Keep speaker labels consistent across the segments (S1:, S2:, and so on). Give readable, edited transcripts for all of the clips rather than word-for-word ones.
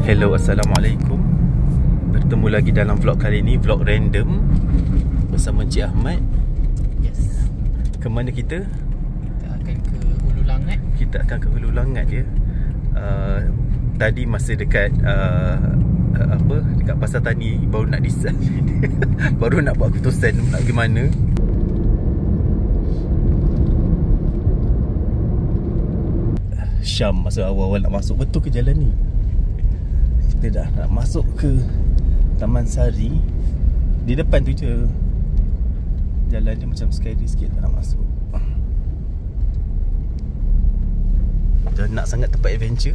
S1: Hello, Assalamualaikum. Bertemu lagi dalam vlog kali ini, vlog random bersama Encik Ahmad.
S2: Yes.
S1: Ke mana kita?
S2: Kita akan ke Hulu Langat.
S1: Kita akan ke Hulu Langat ya. Tadi masa dekat dekat pasar tani baru nak decide baru nak buat keputusan nak pergi mana. Syam masa awal-awal nak masuk betul ke jalan ni. Kita dah nak masuk ke Taman Sari. Di depan tu je. Jalan dia macam scary sikit nak masuk. Dah nak sangat tempat adventure.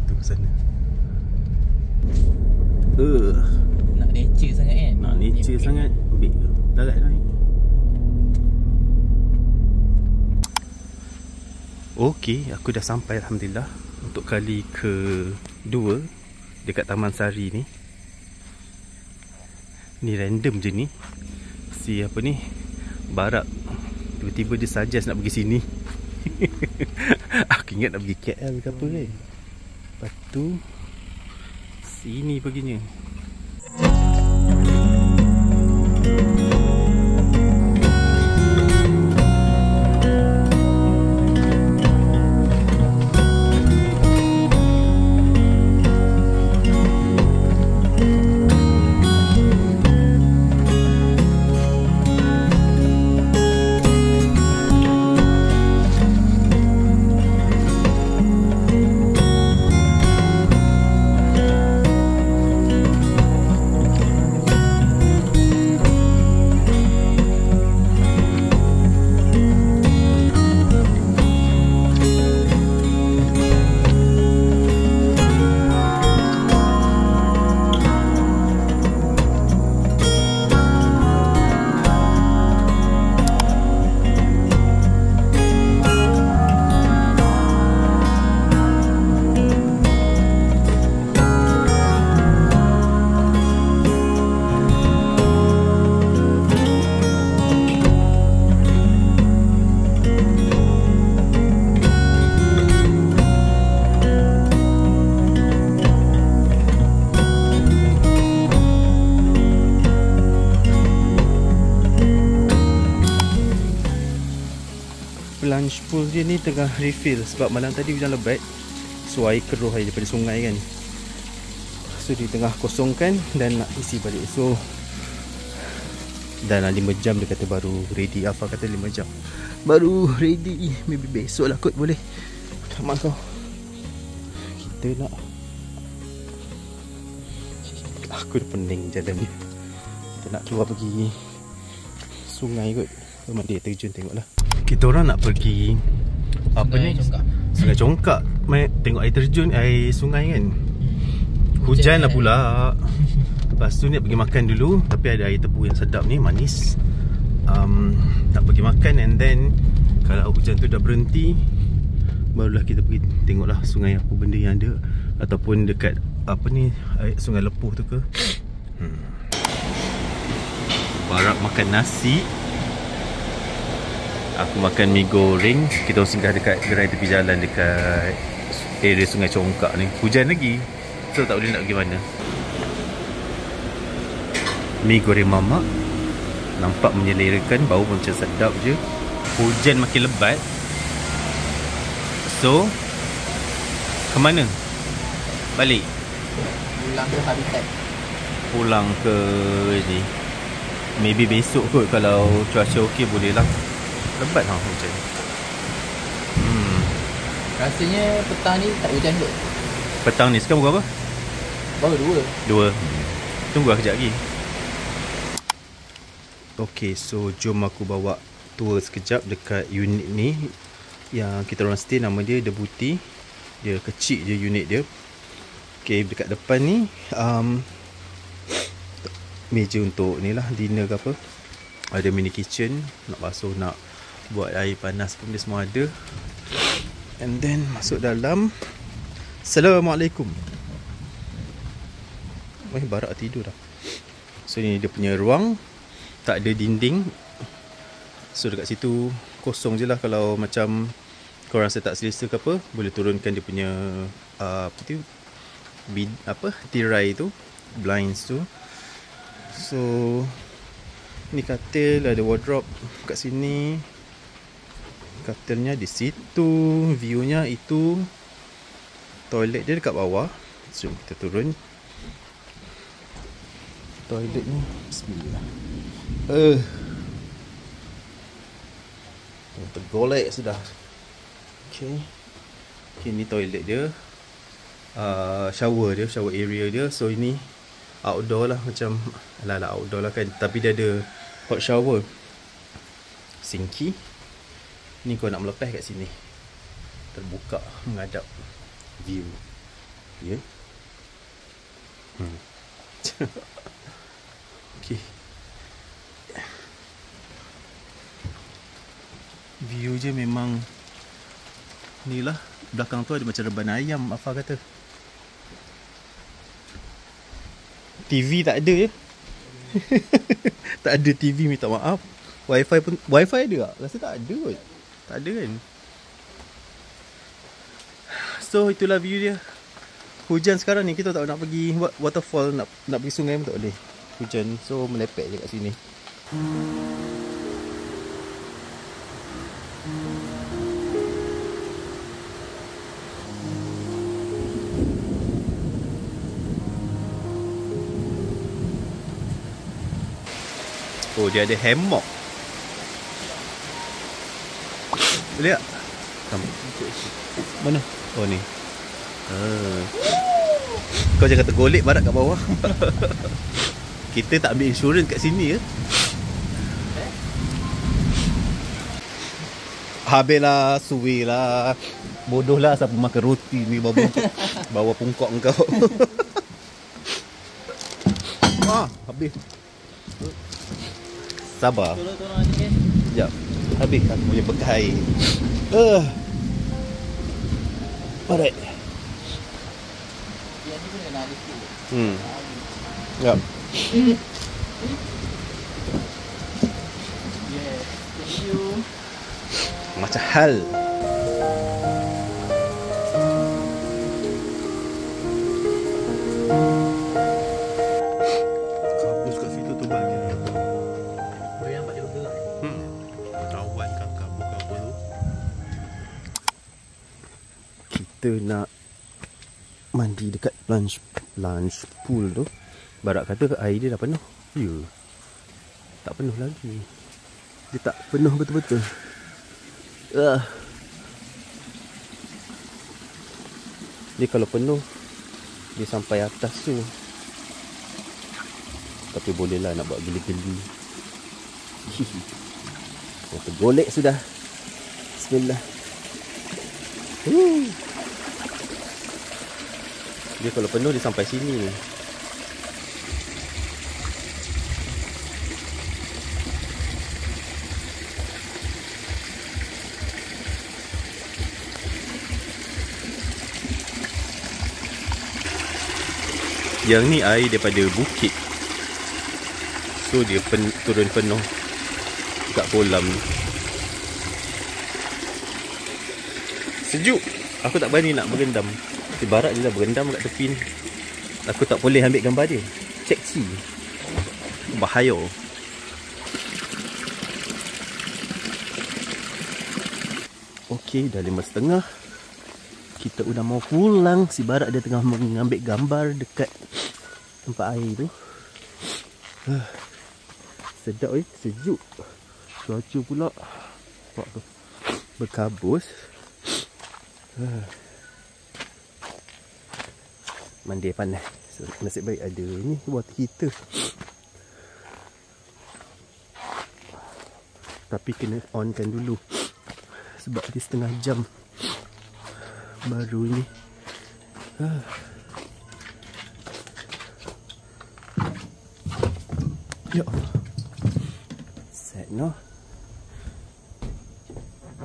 S1: Tu ke sana.
S2: Nak nature sangat kan?
S1: Nak nature sangat. Ambil darat naik. Okey, aku dah sampai Alhamdulillah untuk kali kedua dekat Taman Sari ni. Ni random je ni. Si apa ni, Barak tiba-tiba dia suggest nak pergi sini. Aku ingat nak pergi KL ke apa kan. Lepas tu sini perginya. Plunge pool dia ni tengah refill sebab malam tadi hujan lebat. So air keruh air daripada sungai kan. So dia tengah kosongkan dan nak isi balik. So dalam 5 jam dia kata baru ready. Afa kata 5 jam baru ready. Maybe besok lah kot boleh. Mak kau. Kita nak. Aku dah pening jalan ni. Kita nak keluar pergi sungai kot. Rumah dia terjun tengoklah. Kita orang nak pergi apa ni? Sungai Congkak. Tengok air terjun, air sungai kan. Hujan lah pula. Lepas tu ni nak pergi makan dulu. Tapi ada air tebu yang sedap ni, manis. Nak pergi makan and then kalau hujan tu dah berhenti, barulah kita pergi tengoklah sungai apa benda yang ada. Ataupun dekat apa ni, air sungai Lepuh tu ke. Barak makan nasi. Aku makan mi goreng. Kita singgah dekat gerai tepi jalan dekat area Sungai Congkak ni. Hujan lagi, so tak boleh nak pergi mana. Mi goreng mamak nampak menyelerakan, bau macam sedap je. Hujan makin lebat. So ke mana? Balik?
S2: Pulang ke habitat. Pulang
S1: ke ni. Maybe besok kot kalau cuaca okey boleh lah. Lebat lah hujan.
S2: Rasanya petang ni tak hujan kot.
S1: Petang ni sekarang berapa?
S2: Baru
S1: 2. Tunggu lah kejap lagi. Okay, so jom aku bawa tour sekejap dekat unit ni yang kita orang stay. Nama dia The Booty. Dia kecil je unit dia. Okay, dekat depan ni meja untuk ni lah, dinner ke apa. Ada mini kitchen. Nak basuh, nak buat air panas pun dia semua ada. And then masuk dalam. Assalamualaikum. Barak tidur dah. So ni dia punya ruang. Tak ada dinding. So dekat situ kosong je lah. Kalau macam korang rasa tak selesa ke apa, boleh turunkan dia punya tirai tu, blinds tu. So ni katil, ada wardrobe kat sini, katilnya di situ, viewnya itu, toilet dia dekat bawah. Jom kita turun toilet ni. Bismillah. Tergolek sudah. Okay, ni toilet dia, shower area dia. So ini outdoor lah, macam outdoor lah kan, tapi dia ada hot shower, sinki. Ni kau nak melepeh kat sini, terbuka menghadap view. Ya, okay. View je memang ni lah. Belakang tu ada macam reban ayam, Afa kata. TV tak ada je. Tak ada TV, minta maaf. Wifi ada tak? Rasa tak ada kot. Tak ada kan. So itulah view dia. Hujan sekarang ni, kita tak nak pergi waterfall, nak pergi sungai pun tak boleh. Hujan, so melepek je kat sini. Oh, dia ada hammock. Boleh tak? Mana? Oh ni. Kau jangan tergolek barat kat bawah. Kita tak ambil insurans kat sini ya. Habislah, suwi lah. Bodoh lah siapa makan roti ni bawa pungkok kau. Habis. Sabar.
S2: Tolong adik kan.
S1: Sekejap. Habis aku punya bekal air. Alright.
S2: Yang ni pun nak ada sikit.
S1: Sekejap.
S2: Yes. Thank you.
S1: Macam hal. Kabus kat situ tu banyak.
S2: Yang pak dia bergerak.
S1: Kawan kakak buka apa tu. Kita nak mandi dekat plunge pool tu. Barak kata air dia dah penuh. Ya. Tak penuh lagi. Dia tak penuh betul-betul. Dia kalau penuh, dia sampai atas tu. Tapi bolehlah nak buat geli-geli. Tergolek sudah. Bismillah. Dia kalau penuh, dia sampai sini. Yang ni air daripada bukit. So dia turun penuh kat kolam ni. Sejuk. Aku tak berani nak berendam. Ibarat dia dah berendam kat tepi ni. Aku tak boleh ambil gambar dia. Seksi. Bahaya. Okey, dah 5:30. Kita udah mau pulang. Si Barak dia tengah mengambil gambar dekat tempat air tu. Sedap sejuk. Cuaca pula berkabus. Mandi panas. So, nasib baik ada ni water heater. Tapi kena onkan dulu. Sebab dia setengah jam baru ni. Ya Allah. Set no.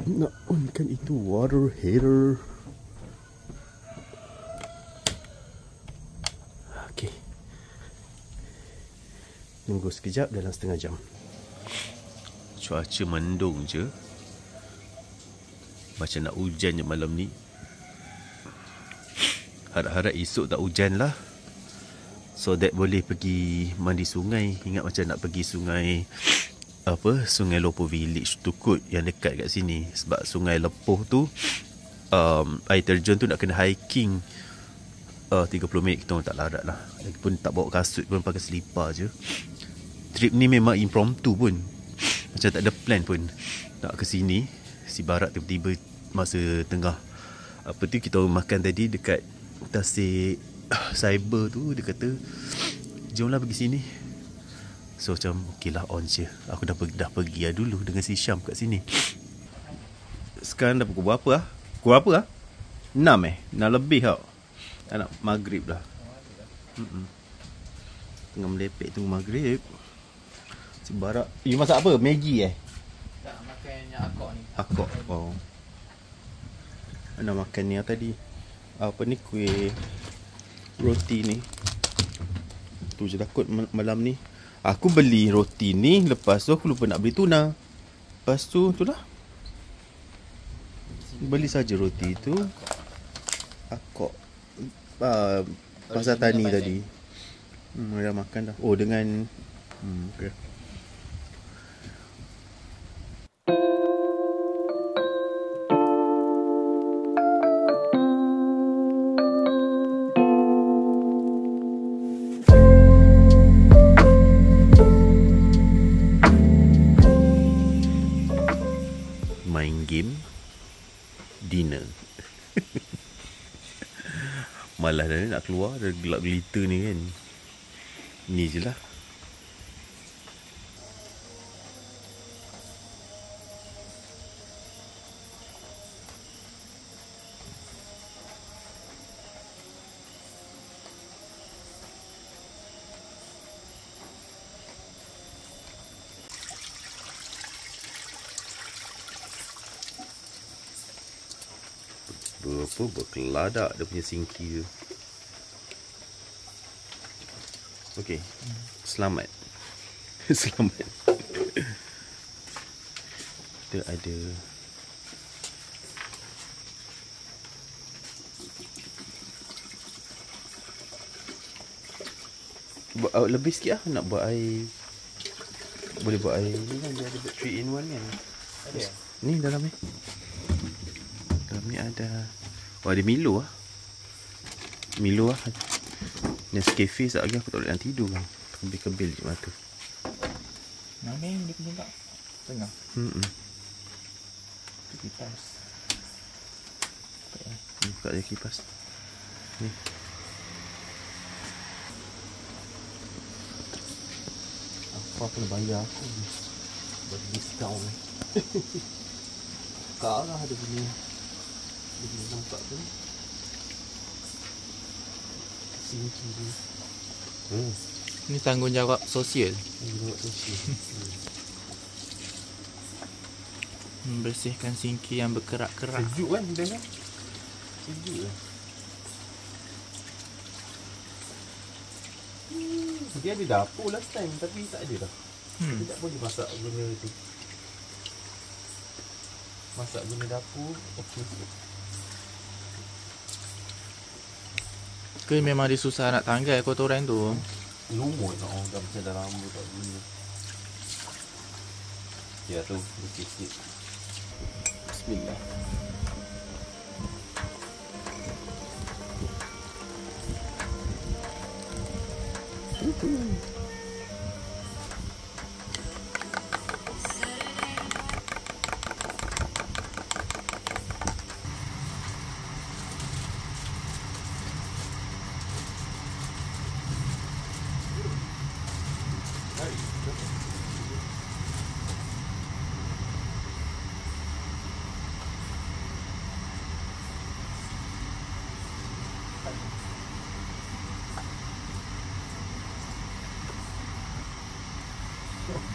S1: Nak onkan itu water heater. Okey. Tunggu sekejap, dalam setengah jam. Cuaca mendung je. Macam nak hujan je malam ni. Harap-harap esok tak hujan lah, so that boleh pergi mandi sungai. Ingat macam nak pergi sungai Sungai Lopo Village tu kot, yang dekat kat sini. Sebab Sungai Lepoh tu air terjun tu nak kena hiking 30 minit. Kita orang tak larat lah. Lagipun tak bawa kasut pun, pakai selipar je. Trip ni memang impromptu pun, macam tak ada plan pun nak ke sini. Si Barat tiba-tiba masa tengah kita makan tadi dekat Tasik Cyber tu, dia kata jomlah pergi sini. So macam okey lah, on je. Aku dah pergi lah dulu dengan si Syam kat sini. Sekarang dah pukul berapa lah? Pukul berapa lah? 6 6 lebih tau. Dah nak maghrib dah. Tengah melepek tunggu maghrib. Si Barak, you masak apa? Maggi
S2: Tak, makan yang akok ni.
S1: Akok. Oh. Nak makan ni tadi. Apa ni, kuih roti ni. Tu je takut malam ni. Aku beli roti ni, lepas tu aku lupa nak beli tuna. Lepas tu lah, beli saja roti tu. Akok pasar tani tadi. Dah makan dah. Oh, dengan okay. Main game, dinner. Malas dah nak keluar, dah gelap gelita ni kan. Ni je lah. Berkeladak dia punya singki tu. Okey. Selamat. Selamat. Kita ada lebih sikit lah. Nak buat air, boleh buat air ni kan, dia ada 3 in 1 kan. Ada ni dalam ni. Dalam ni ada, oh ada Milo lah. Milo lah. Nescafe sekejap lagi aku tak boleh nak tidur kan. Kembil-kembil je mata.
S2: Mana yang dia punya tak? Tengah. Kipas.
S1: Buka je kipas. Ni. Apa kena bayar aku ni? Bagi diskaun ni. Kak lah ada punya. Dia punya nampak tu. Singki ni.
S2: Ini tanggungjawab sosial.
S1: Tanggungjawab sosial.
S2: Membersihkan singki yang berkerak-kerak.
S1: Sejuk kan dia kan? Sejuk lah. Dia ada dapur last time tapi tak ada dah. Dia tak boleh masak guna tu. Masak guna dapur okey.
S2: Ke memang dia susah nak tanggal kotoran tu.
S1: Lumut tak orang dah macam dah lama tak guna. Ya tu, sikit-sikit. Bismillah.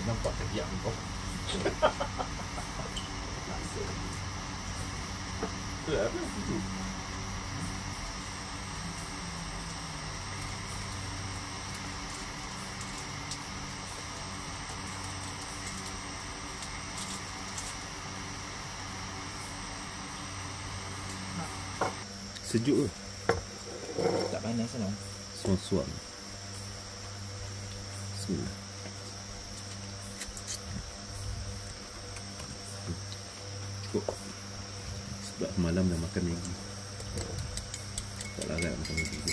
S1: Nampak kejap kau. Tu apa tu? Sejuk ke?
S2: Tak panas lah.
S1: Suam-suam. Bismillah. Cukup. Sebab malam dah makan Maggi. Tak larat makan Maggi tu.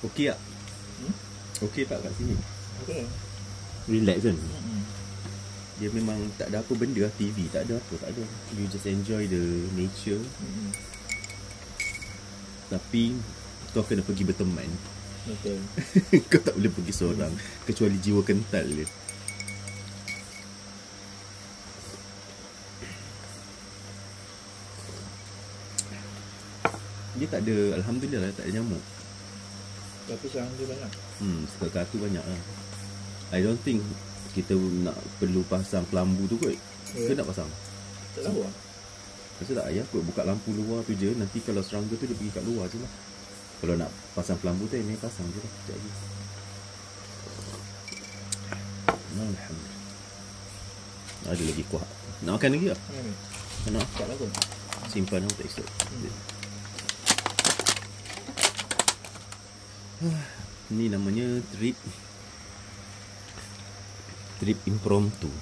S1: Okey tak? Okey tak kat sini?
S2: Okey.
S1: Relax kan? Dia memang tak ada apa benda lah. TV tak ada apa, tak ada. You just enjoy the nature. Tapi kau kena pergi berteman.
S2: Betul.
S1: Kau tak boleh pergi seorang kecuali jiwa kental dia. Dia tak ada, alhamdulillah tak ada nyamuk.
S2: Tapi sekarang dia banyak.
S1: Sekarang tu banyak lah. I don't think kita nak perlu pasang kelambu tu kot. Ke nak pasang?
S2: Tak tahu lah.
S1: Rasa tak payah kot, buka lampu luar tu je. Nanti kalau serangga tu dia pergi kat luar je lah. Kalau nak pasang kelambu tu, ini pasang je lah. Sekejap lagi. Alhamdulillah. Ada lagi kuah. Nak makan lagi tak? Nak?
S2: Tak lah kot.
S1: Simpan aku tak esok. Ni namanya trip impromptu.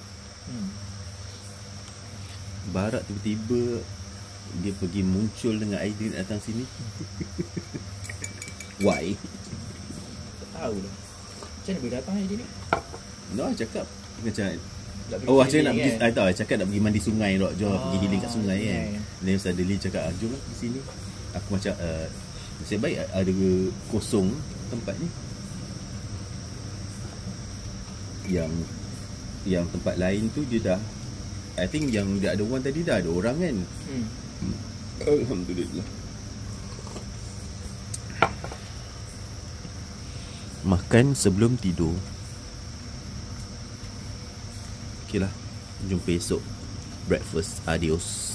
S1: Barak tiba-tiba dia pergi muncul dengan idea datang sini. Why?
S2: Tak tahu lah. Macam mana boleh datang idea ni?
S1: No, cakap macam macam nak pergi, I tahu cakap nak pergi mandi sungai dok, jom pergi healing kat sungai kan. Then suddenly cakap jom lah di sini. Aku macam nasib baik ada kosong tempat ni. Yang tempat lain tu dia dah, I think yang dia ada orang tadi dah ada orang kan. Alhamdulillah. Makan sebelum tidur. Okay lah, jumpa esok. Breakfast, adios.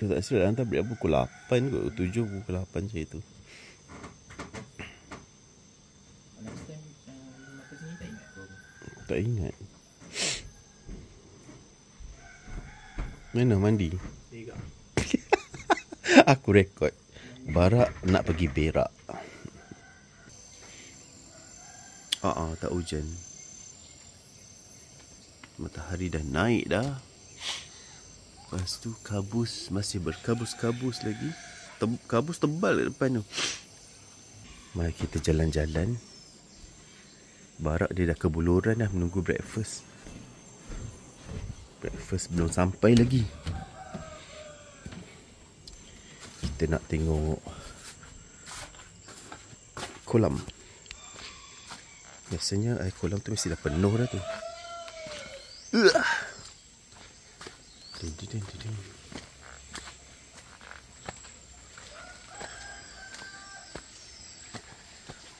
S1: Tak silap hantar break pukul 8 kot, 7 pukul 8 macam itu.
S2: Last time makan sini tak ingat kau?
S1: Tak ingat. Mana mandi? Aku rekod. Barak nak pergi berak. Tak hujan. Matahari dah naik dah. Lepas tu kabus masih berkabus-kabus lagi. Kabus tebal kat depan tu. Mari kita jalan-jalan. Barak dia dah kebuluran dah menunggu breakfast. Breakfast belum sampai lagi. Kita nak tengok kolam. Biasanya air kolam tu mesti dah penuh dah tu.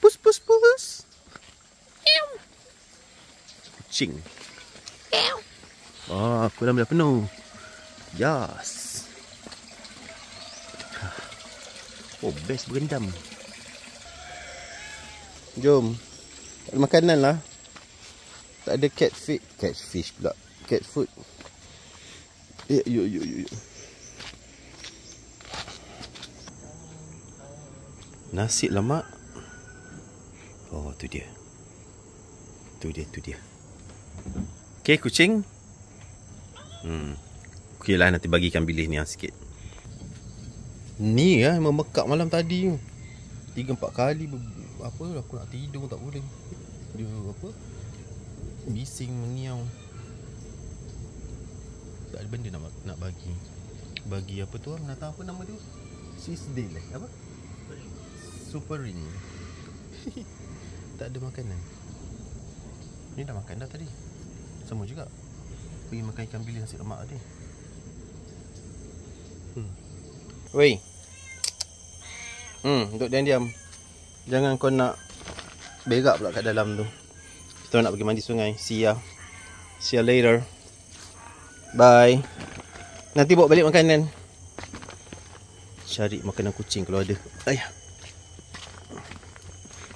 S1: Pus pus pus. Kucing. Kolam dah penuh. Yes. Best berendam. Jom. Tak ada makanan lah. Tak ada catfish pula. Cat food. Yuk. Nasi lemak. Oh, tu dia. Tu dia. Okay, kucing. Okay lah, nanti bagikan bilis ni sikit. Ni memekak malam tadi. 3-4 kali apa aku nak tidur tak boleh. Dia apa? Bising mengiau. Tak ada benda nak bagi. Bagi apa tu? Binatang apa nama tu? Sisdale apa? Super ring. Tak ada makanan. Ni dah makan dah tadi. Sama juga. Pergi makan ikan bilis nasi lemak tadi. Wei. Duduk diam-diam. Jangan kau nak berak pula kat dalam tu. Kita nak pergi mandi sungai. See ya later. Bye. Nanti bawa balik makanan. cari makanan kucing kalau ada. Ayah.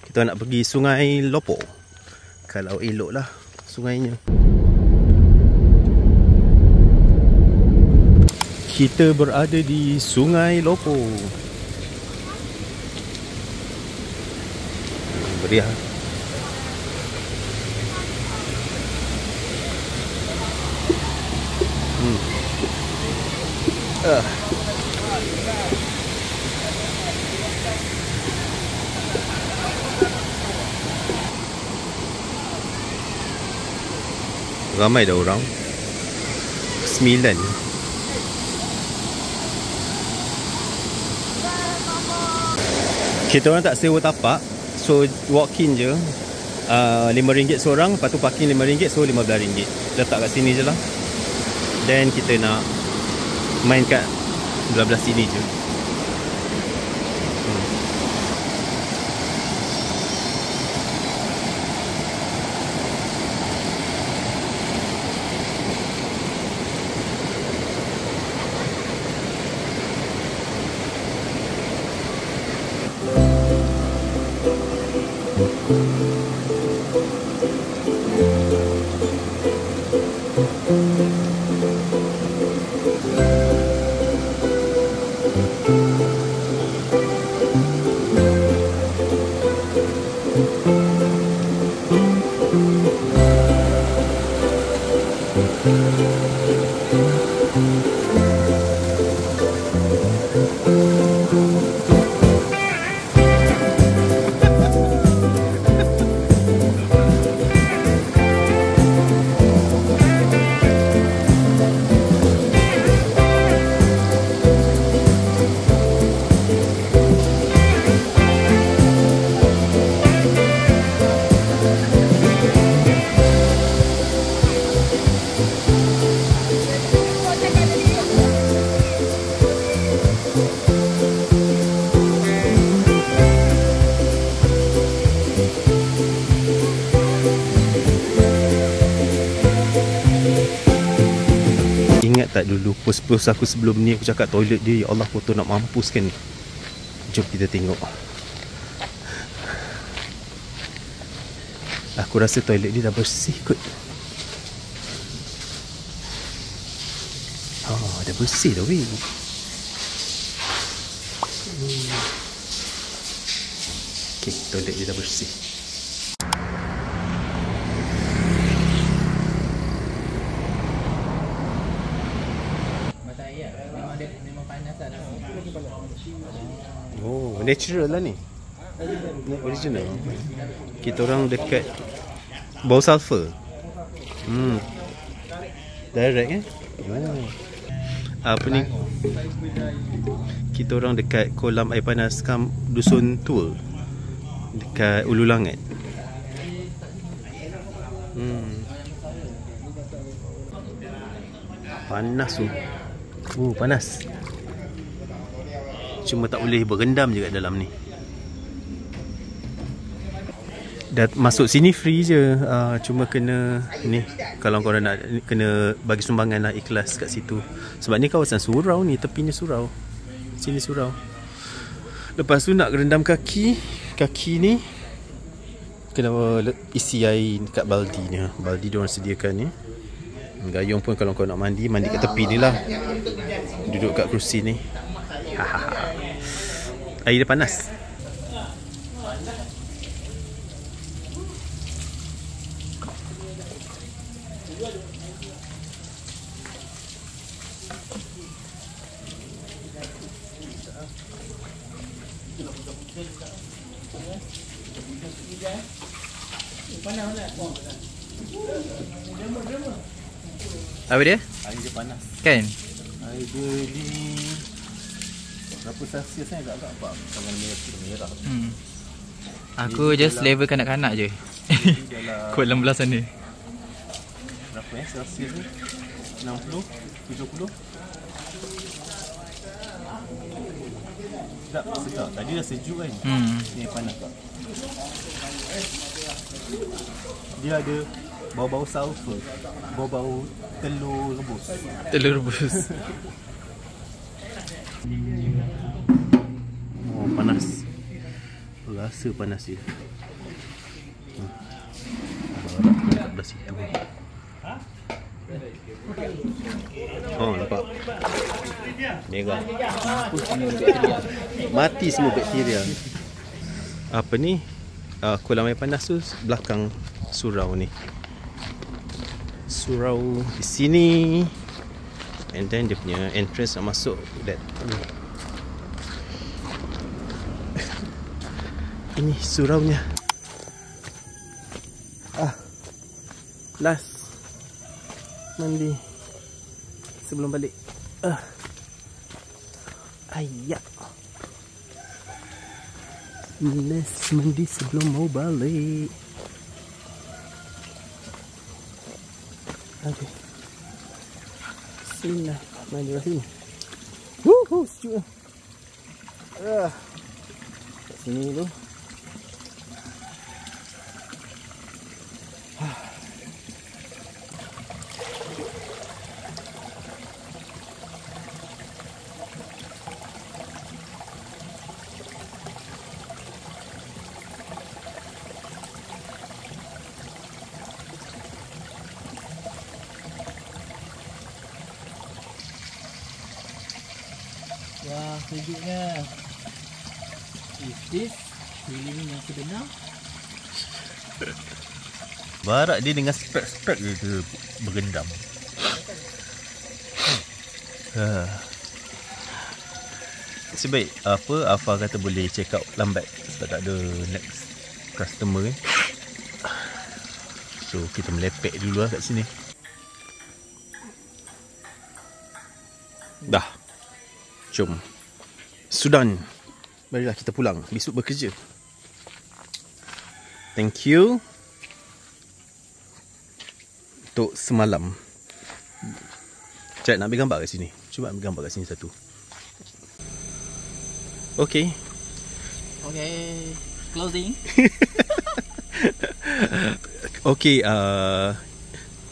S1: Kita nak pergi Sungai Lopo. Kalau elok lah sungainya. Kita berada di Sungai Lopo. Beriah. Ramai dah orang. 9. Kita orang tak sewa tapak, so walk in je. RM5 seorang, lepas tu parking RM5, so RM15. Letak kat sini je lah. Then kita nak main kat belah-belah sini je. Ingat tak dulu post aku sebelum ni aku cakap toilet dia, ya Allah, kotor nak mampus kan. Jom kita tengok. Aku rasa toilet dia dah bersih kot. Oh, dah bersih dah weh. Okay, toilet dia dah bersih. Oh, natural lah ni. Original. Kita orang dekat bau sulfur. Direct eh? Apa ni? Kita orang dekat kolam air panas Dusun Tul, dekat Ulu Langat. Panas tu. Panas. Cuma tak boleh berendam je kat dalam ni. Dah masuk sini free je. Cuma kena ni, kalau korang nak kena bagi sumbangan lah, ikhlas kat situ. Sebab ni kawasan surau ni, tepinya surau. Sini surau. Lepas tu nak rendam kaki. Kaki ni kena isi air kat baldi ni. Baldi diorang sediakan ni. Gayung pun kalau kau nak mandi kat tepi ni lah. Duduk kat kerusi ni. Air dia panas.
S2: Apa dia?
S1: Air dia panas.
S2: Kan?
S1: Air dia di berapa Celsius ni, agak-agak apa? Tangan merah.
S2: Aku just level kanak-kanak je. Kot dalam belah sana.
S1: Berapa Celsius ni? 60? 70? Sedap. Tadi dah sejuk kan? Ni panas tak? Dia ada bau-bau sulfur, bau-bau telur rebus. panas. Rasa panas dia. Barak dekat situ. Oh, nampak. Merah. Mati semua bakteria. Apa ni? Kolam air panas tu belakang surau ni. Surau di sini. And then dia punya entrance nak masuk that. Ini suraunya. Last mandi sebelum balik. Ayak. Last mandi sebelum mau balik. Okay. Bismillahirrahmanirrahim. Sejuk. Kat sini tu.
S2: Wah, sejuknya. Is this feeling yang sebenar?
S1: Barak dia dengan spek-spek dia bergendam. Sebaik apa Afa kata boleh check out lambat sebab tak ada next customer So kita melepek dulu lah kat sini. Dah. Jom. Sudan. Marilah kita pulang. Besok bekerja. Thank you. Untuk semalam. Cak nak ambil gambar kat sini. Cuba ambil gambar kat sini satu. Okay.
S2: Okay. Closing.
S1: Okay.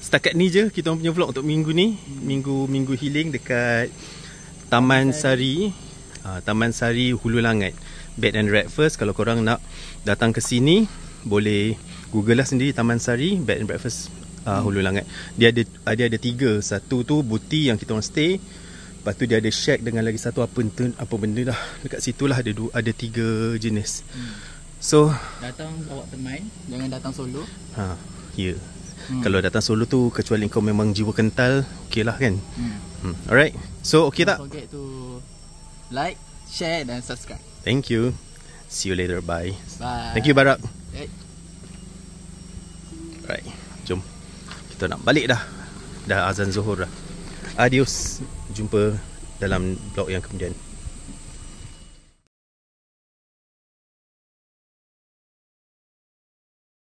S1: Setakat ni je kita punya vlog untuk minggu ni. Minggu healing dekat Taman Sari. Taman Sari Hulu Langat. Bed and Breakfast. Kalau korang nak datang ke sini, boleh google lah sendiri Taman Sari Bed and Breakfast Hulu Langat. Dia ada 3. Satu tu buti yang kita orang stay. Lepas tu dia ada shack dengan lagi satu apa benda dah. Dekat situ lah ada 3 jenis. So
S2: datang bawa teman, jangan datang solo.
S1: Ya. Kalau datang solo tu, kecuali kau memang jiwa kental, okey lah kan. Alright. So okay tak?
S2: Don't forget to like, share dan subscribe.
S1: Thank you. See you later. Bye.
S2: Bye.
S1: Thank you Barak.
S2: Hey.
S1: Right. Jom. Kita nak balik dah. Dah azan Zuhur dah. Adios. Jumpa dalam vlog yang kemudian.